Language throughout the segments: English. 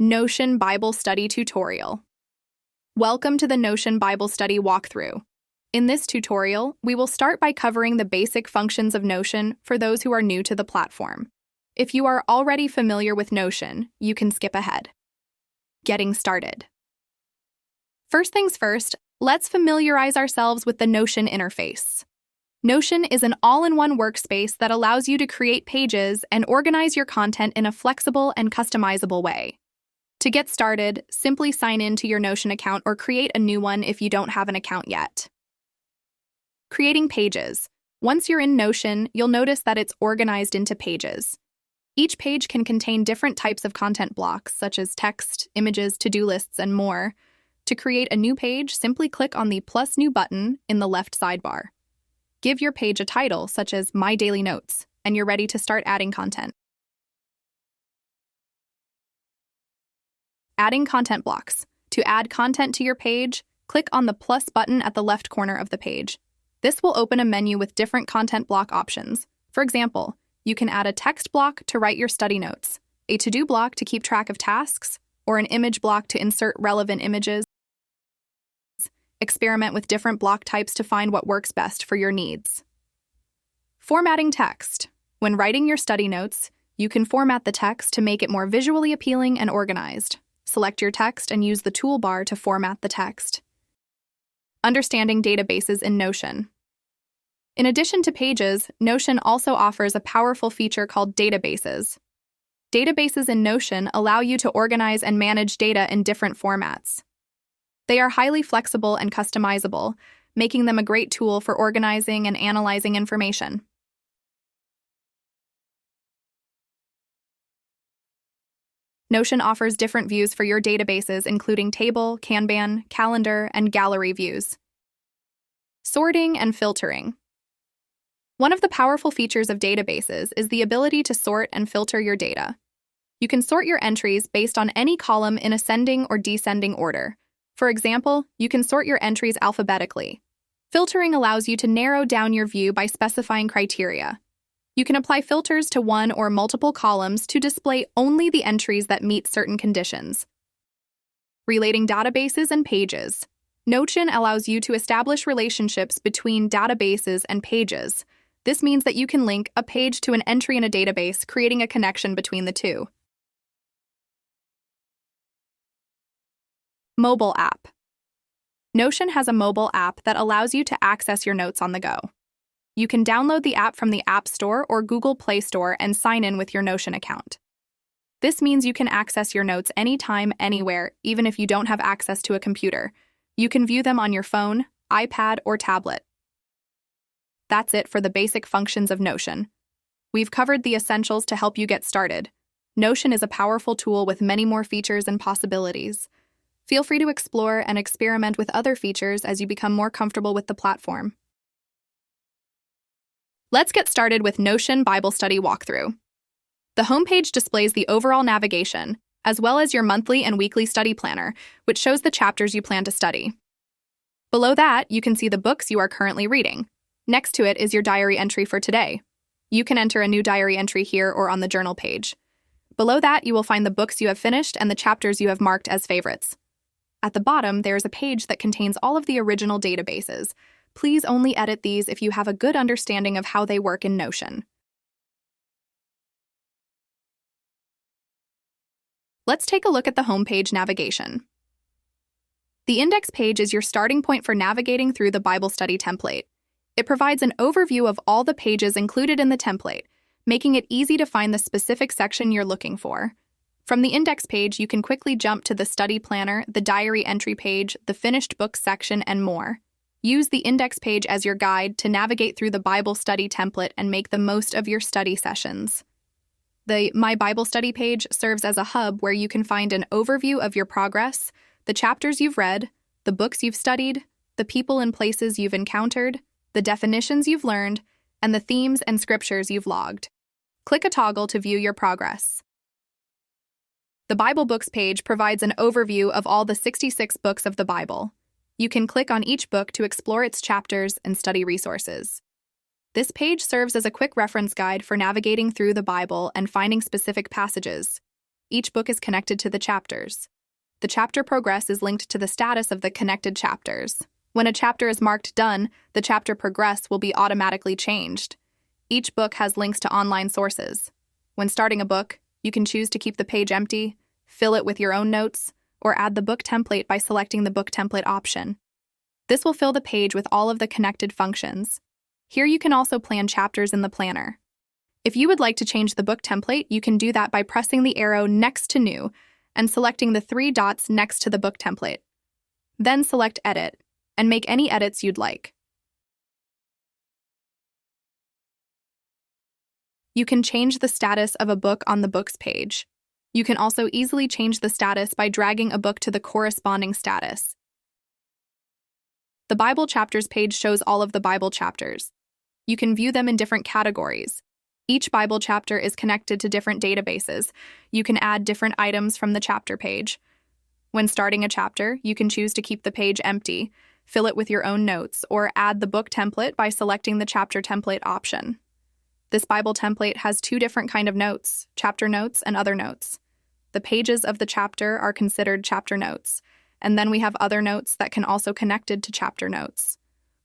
Notion Bible Study Tutorial. Welcome to the Notion Bible Study walkthrough. In this tutorial, we will start by covering the basic functions of Notion for those who are new to the platform. If you are already familiar with Notion, you can skip ahead. Getting started. First things first, let's familiarize ourselves with the Notion interface. Notion is an all-in-one workspace that allows you to create pages and organize your content in a flexible and customizable way. To get started, simply sign in to your Notion account or create a new one if you don't have an account yet. Creating pages. Once you're in Notion, you'll notice that it's organized into pages. Each page can contain different types of content blocks, such as text, images, to-do lists, and more. To create a new page, simply click on the plus new button in the left sidebar. Give your page a title, such as My Daily Notes, and you're ready to start adding content. Adding content blocks. To add content to your page, click on the plus button at the left corner of the page. This will open a menu with different content block options. For example, you can add a text block to write your study notes, a to-do block to keep track of tasks, or an image block to insert relevant images. Experiment with different block types to find what works best for your needs. Formatting text. When writing your study notes, you can format the text to make it more visually appealing and organized. Select your text and use the toolbar to format the text. Understanding databases in Notion. In addition to pages, Notion also offers a powerful feature called databases. Databases in Notion allow you to organize and manage data in different formats. They are highly flexible and customizable, making them a great tool for organizing and analyzing information. Notion offers different views for your databases, including table, Kanban, calendar, and gallery views. Sorting and filtering. One of the powerful features of databases is the ability to sort and filter your data. You can sort your entries based on any column in ascending or descending order. For example, you can sort your entries alphabetically. Filtering allows you to narrow down your view by specifying criteria. You can apply filters to one or multiple columns to display only the entries that meet certain conditions. Relating databases and pages. Notion allows you to establish relationships between databases and pages. This means that you can link a page to an entry in a database, creating a connection between the two. Mobile app. Notion has a mobile app that allows you to access your notes on the go. You can download the app from the App Store or Google Play Store and sign in with your Notion account. This means you can access your notes anytime, anywhere, even if you don't have access to a computer. You can view them on your phone, iPad, or tablet. That's it for the basic functions of Notion. We've covered the essentials to help you get started. Notion is a powerful tool with many more features and possibilities. Feel free to explore and experiment with other features as you become more comfortable with the platform. Let's get started with Notion Bible Study walkthrough. The homepage displays the overall navigation, as well as your monthly and weekly study planner, which shows the chapters you plan to study. Below that, you can see the books you are currently reading. Next to it is your diary entry for today. You can enter a new diary entry here or on the journal page. Below that, you will find the books you have finished and the chapters you have marked as favorites. At the bottom, there is a page that contains all of the original databases. Please only edit these if you have a good understanding of how they work in Notion. Let's take a look at the homepage navigation. The index page is your starting point for navigating through the Bible study template. It provides an overview of all the pages included in the template, making it easy to find the specific section you're looking for. From the index page, you can quickly jump to the study planner, the diary entry page, the finished books section, and more. Use the index page as your guide to navigate through the Bible study template and make the most of your study sessions. The My Bible Study page serves as a hub where you can find an overview of your progress, the chapters you've read, the books you've studied, the people and places you've encountered, the definitions you've learned, and the themes and scriptures you've logged. Click a toggle to view your progress. The Bible Books page provides an overview of all the 66 books of the Bible. You can click on each book to explore its chapters and study resources. This page serves as a quick reference guide for navigating through the Bible and finding specific passages. Each book is connected to the chapters. The chapter progress is linked to the status of the connected chapters. When a chapter is marked done, the chapter progress will be automatically changed. Each book has links to online sources. When starting a book, you can choose to keep the page empty, fill it with your own notes, or add the book template by selecting the book template option. This will fill the page with all of the connected functions. Here you can also plan chapters in the planner. If you would like to change the book template, you can do that by pressing the arrow next to New and selecting the 3 dots next to the book template. Then select Edit and make any edits you'd like. You can change the status of a book on the Books page. You can also easily change the status by dragging a book to the corresponding status. The Bible Chapters page shows all of the Bible chapters. You can view them in different categories. Each Bible chapter is connected to different databases. You can add different items from the chapter page. When starting a chapter, you can choose to keep the page empty, fill it with your own notes, or add the book template by selecting the chapter template option. This Bible template has 2 different kinds of notes, chapter notes and other notes. The pages of the chapter are considered chapter notes, and then we have other notes that can also connected to chapter notes.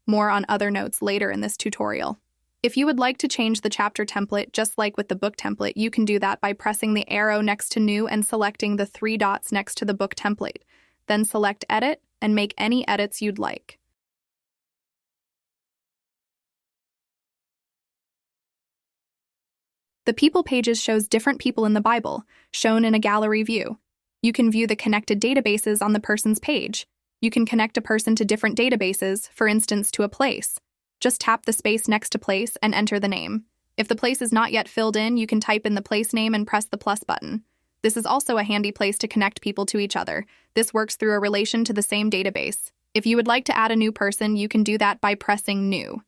More on other notes later in this tutorial. If you would like to change the chapter template just like with the book template, you can do that by pressing the arrow next to New and selecting the 3 dots next to the book template. Then select Edit and make any edits you'd like. The People pages shows different people in the Bible, shown in a gallery view. You can view the connected databases on the person's page. You can connect a person to different databases, for instance to a place. Just tap the space next to place and enter the name. If the place is not yet filled in, you can type in the place name and press the plus button. This is also a handy place to connect people to each other. This works through a relation to the same database. If you would like to add a new person, you can do that by pressing New.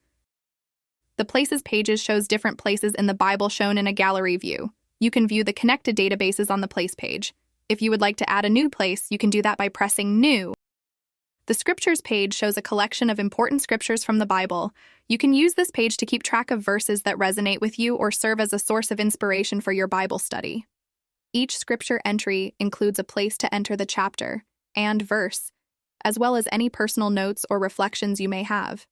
The Places pages shows different places in the Bible shown in a gallery view. You can view the connected databases on the Place page. If you would like to add a new place, you can do that by pressing New. The Scriptures page shows a collection of important scriptures from the Bible. You can use this page to keep track of verses that resonate with you or serve as a source of inspiration for your Bible study. Each scripture entry includes a place to enter the chapter and verse, as well as any personal notes or reflections you may have.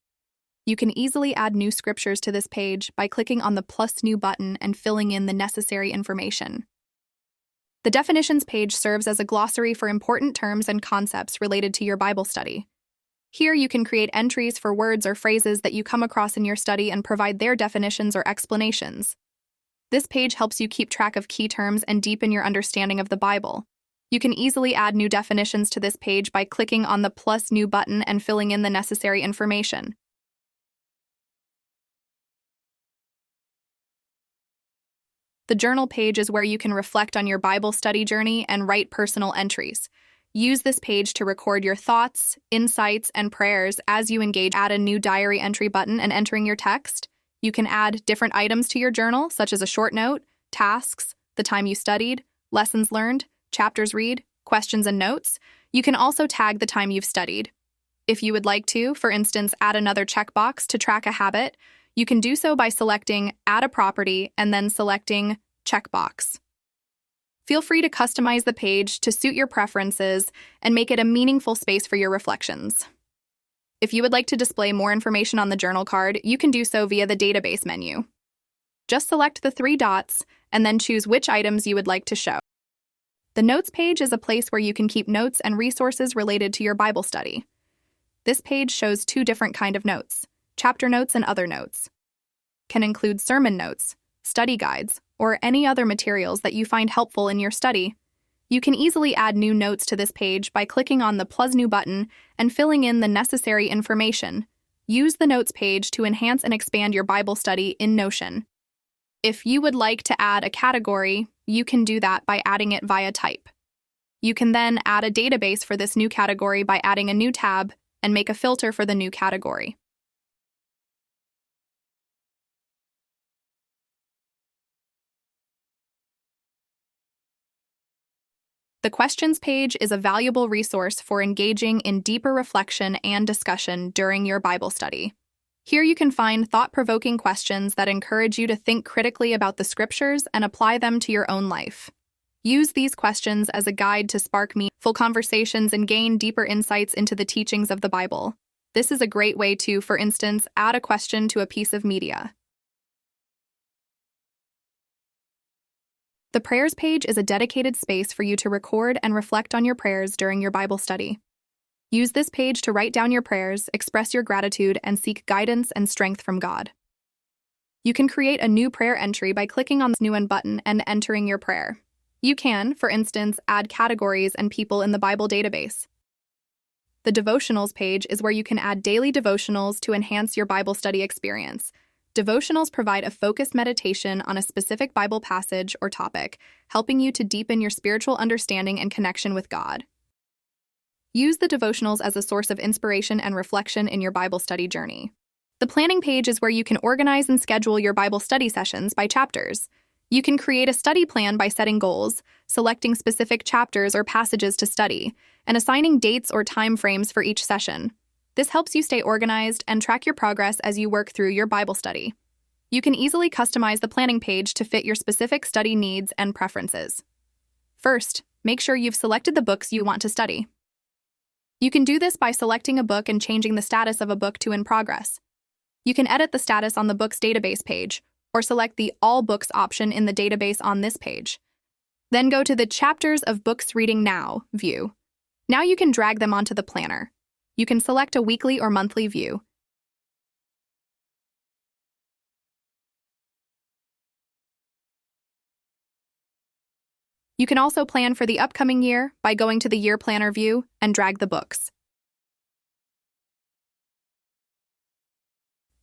You can easily add new scriptures to this page by clicking on the plus New button and filling in the necessary information. The Definitions page serves as a glossary for important terms and concepts related to your Bible study. Here you can create entries for words or phrases that you come across in your study and provide their definitions or explanations. This page helps you keep track of key terms and deepen your understanding of the Bible. You can easily add new definitions to this page by clicking on the plus New button and filling in the necessary information. The Journal page is where you can reflect on your Bible study journey and write personal entries. Use this page to record your thoughts, insights, and prayers as you engage. Add a new diary entry button and entering your text. You can add different items to your journal, such as a short note, tasks, the time you studied, lessons learned, chapters read, questions and notes. You can also tag the time you've studied. If you would like to, for instance, add another checkbox to track a habit, you can do so by selecting Add a Property and then selecting Checkbox. Feel free to customize the page to suit your preferences and make it a meaningful space for your reflections. If you would like to display more information on the journal card, you can do so via the Database menu. Just select the 3 dots and then choose which items you would like to show. The Notes page is a place where you can keep notes and resources related to your Bible study. This page shows 2 different kinds of notes: chapter notes and other notes. Can include sermon notes, study guides, or any other materials that you find helpful in your study. You can easily add new notes to this page by clicking on the plus New button and filling in the necessary information. Use the Notes page to enhance and expand your Bible study in Notion. If you would like to add a category, you can do that by adding it via type. You can then add a database for this new category by adding a new tab and make a filter for the new category. The Questions page is a valuable resource for engaging in deeper reflection and discussion during your Bible study. Here you can find thought-provoking questions that encourage you to think critically about the scriptures and apply them to your own life. Use these questions as a guide to spark meaningful conversations and gain deeper insights into the teachings of the Bible. This is a great way to, for instance, add a question to a piece of media. The prayers page is a dedicated space for you to record and reflect on your prayers during your Bible study. Use this page to write down your prayers, express your gratitude, and seek guidance and strength from God. You can create a new prayer entry by clicking on the New One button and entering your prayer. You can, for instance, add categories and people in the Bible database. The devotionals page is where you can add daily devotionals to enhance your Bible study experience. Devotionals provide a focused meditation on a specific Bible passage or topic, helping you to deepen your spiritual understanding and connection with God. Use the devotionals as a source of inspiration and reflection in your Bible study journey. The planning page is where you can organize and schedule your Bible study sessions by chapters. You can create a study plan by setting goals, selecting specific chapters or passages to study, and assigning dates or time frames for each session. This helps you stay organized and track your progress as you work through your Bible study. You can easily customize the planning page to fit your specific study needs and preferences. First, make sure you've selected the books you want to study. You can do this by selecting a book and changing the status of a book to in progress. You can edit the status on the book's database page, or select the All Books option in the database on this page. Then go to the Chapters of Books Reading Now view. Now you can drag them onto the planner. You can select a weekly or monthly view. You can also plan for the upcoming year by going to the Year Planner view and drag the books.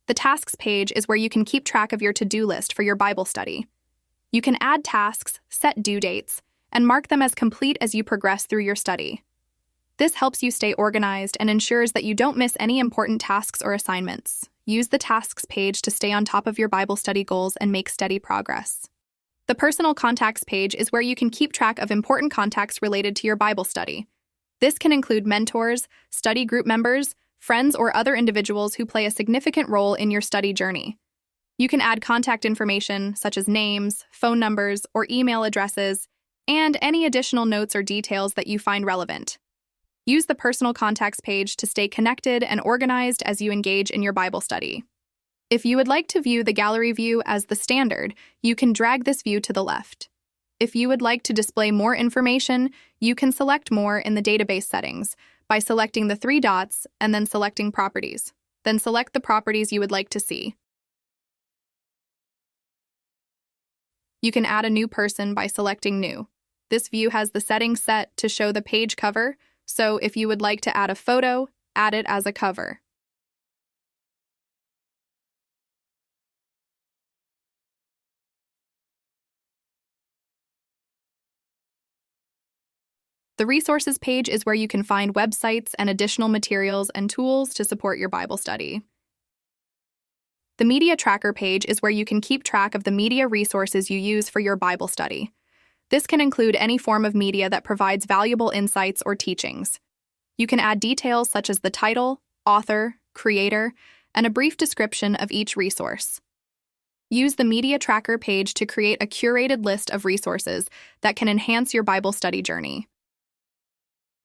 The Tasks page is where you can keep track of your to-do list for your Bible study. You can add tasks, set due dates, and mark them as complete as you progress through your study. This helps you stay organized and ensures that you don't miss any important tasks or assignments. Use the Tasks page to stay on top of your Bible study goals and make steady progress. The Personal Contacts page is where you can keep track of important contacts related to your Bible study. This can include mentors, study group members, friends, or other individuals who play a significant role in your study journey. You can add contact information such as names, phone numbers, or email addresses, and any additional notes or details that you find relevant. Use the Personal Contacts page to stay connected and organized as you engage in your Bible study. If you would like to view the gallery view as the standard, you can drag this view to the left. If you would like to display more information, you can select more in the database settings by selecting the three dots and then selecting Properties. Then select the properties you would like to see. You can add a new person by selecting New. This view has the settings set to show the page cover, so if you would like to add a photo, add it as a cover. The Resources page is where you can find websites and additional materials and tools to support your Bible study. The Media Tracker page is where you can keep track of the media resources you use for your Bible study. This can include any form of media that provides valuable insights or teachings. You can add details such as the title, author, creator, and a brief description of each resource. Use the Media Tracker page to create a curated list of resources that can enhance your Bible study journey.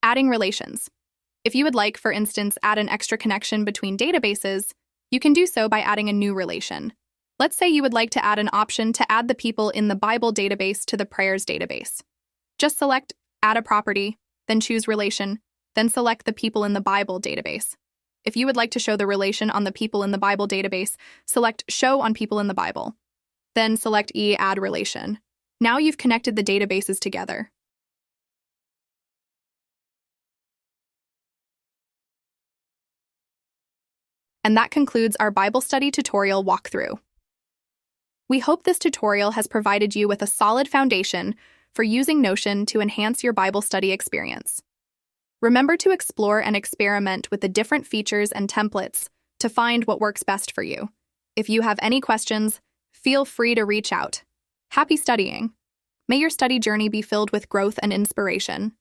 Adding relations. If you would like, for instance, add an extra connection between databases, you can do so by adding a new relation. Let's say you would like to add an option to add the people in the Bible database to the prayers database. Just select Add a Property, then choose Relation, then select the people in the Bible database. If you would like to show the relation on the people in the Bible database, select Show on People in the Bible. Then select Add Relation. Now you've connected the databases together. And that concludes our Bible study tutorial walkthrough. We hope this tutorial has provided you with a solid foundation for using Notion to enhance your Bible study experience. Remember to explore and experiment with the different features and templates to find what works best for you. If you have any questions, feel free to reach out. Happy studying! May your study journey be filled with growth and inspiration.